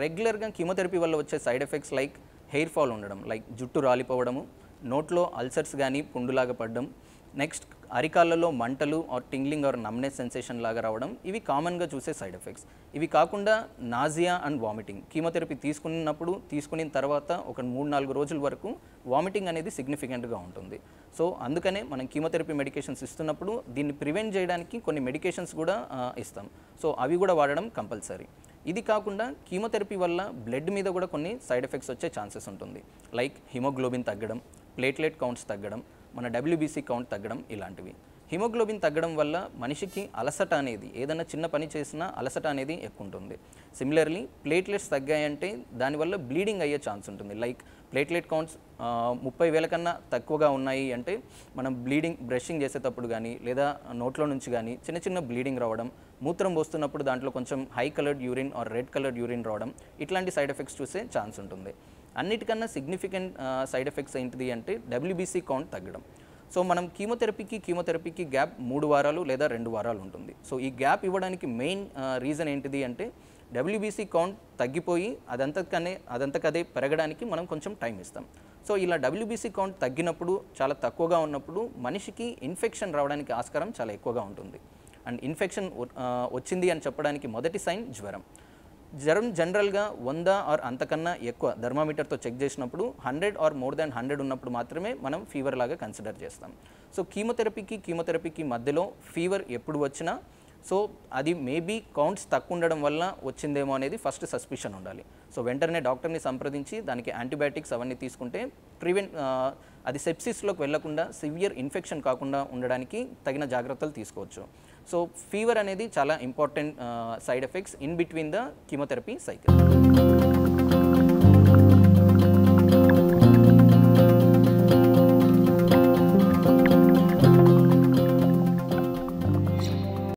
రెగ్యులర్గా కీమోథెరపీ వల్ల వచ్చే side effects like hair fall ఉండడం, లైక్ జుట్టు రాలిపోవడము, నోట్లో అల్సర్స్ కానీ పుండులాగా పడడం, నెక్స్ట్ అరికాళ్ళలో మంటలు or tingling or numbness sensation లాగా రావడం, ఇవి కామన్గా చూసే సైడ్ ఎఫెక్ట్స్. ఇవి కాకుండా నాజియా అండ్ వామిటింగ్, కీమోథెరపీ తీసుకున్న తర్వాత ఒక 3-4 రోజుల వరకు వామిటింగ్ అనేది సిగ్నిఫికెంట్గా ఉంటుంది. సో అందుకనే మనం కీమోథెరపీ మెడికేషన్స్ ఇస్తున్నప్పుడు దీన్ని ప్రివెంట్ చేయడానికి కొన్ని మెడికేషన్స్ కూడా ఇస్తాం. సో అవి కూడా వాడడం కంపల్సరీ. ఇది కాకుండా కీమోథెరపీ వల్ల బ్లడ్ మీద కూడా కొన్ని సైడ్ ఎఫెక్ట్స్ వచ్చే ఛాన్సెస్ ఉంటుంది. లైక్ హిమోగ్లోబిన్ తగ్గడం, ప్లేట్లెట్ కౌంట్స్ తగ్గడం, మన WBC కౌంట్ తగ్గడం, ఇలాంటివి. హిమోగ్లోబిన్ తగ్గడం వల్ల మనిషికి అలసట అనేది, ఏదైనా చిన్న పని చేసినా అలసట అనేది ఎక్కువ ఉంటుంది. సిమిలర్లీ ప్లేట్లెట్స్ తగ్గాయంటే దానివల్ల బ్లీడింగ్ అయ్యే ఛాన్స్ ఉంటుంది. లైక్ ప్లేట్లెట్ కౌంట్స్ 30,000 కన్నా తక్కువగా ఉన్నాయి అంటే మనం బ్రషింగ్ చేసేటప్పుడు కానీ లేదా నోట్లో నుంచి కానీ చిన్న బ్లీడింగ్ రావడం, మూత్రం పోస్తున్నప్పుడు దాంట్లో కొంచెం high coloured urine or red coloured urine రావడం, ఇట్లాంటి సైడ్ ఎఫెక్ట్స్ చూసే ఛాన్స్ ఉంటుంది. అన్నిటికన్నా సిగ్నిఫికెంట్ సైడ్ ఎఫెక్ట్స్ ఏంటిది అంటే WBC కౌంట్ తగ్గడం. సో మనం కీమోథెరపీకి గ్యాప్ 3 వారాలు లేదా 2 వారాలు ఉంటుంది. సో ఈ గ్యాప్ ఇవ్వడానికి మెయిన్ రీజన్ ఏంటిది అంటే WBC కౌంట్ తగ్గిపోయి అదంతకదే పెరగడానికి మనం కొంచెం టైం ఇస్తాం. సో ఇలా WBC కౌంట్ తగ్గినప్పుడు, చాలా తక్కువగా ఉన్నప్పుడు మనిషికి ఇన్ఫెక్షన్ రావడానికి ఆస్కారం చాలా ఎక్కువగా ఉంటుంది. అండ్ ఇన్ఫెక్షన్ వచ్చింది అని చెప్పడానికి మొదటి సైన్ జ్వరం. జనరల్గా 100 ఆర్ అంతకన్నా ఎక్కువ థర్మామీటర్తో చెక్ చేసినప్పుడు 100 ఆర్ మోర్ దాన్ 100 ఉన్నప్పుడు మాత్రమే మనం ఫీవర్ లాగా కన్సిడర్ చేస్తాం. సో కీమోథెరపీకి మధ్యలో ఫీవర్ ఎప్పుడు వచ్చినా సో అది మేబీ కౌంట్స్ తక్కువ ఉండడం వల్ల వచ్చిందేమో అనేది ఫస్ట్ సస్పిషన్ ఉండాలి. సో వెంటనే డాక్టర్ని సంప్రదించి దానికి యాంటీబయాటిక్స్ అవన్నీ తీసుకుంటే అది సెప్సిస్లోకి వెళ్లకుండా సివియర్ ఇన్ఫెక్షన్ కాకుండా ఉండడానికి తగిన జాగ్రత్తలు తీసుకోవచ్చు. సో ఫీవర్ అనేది చాలా important side effects in between the chemotherapy cycle.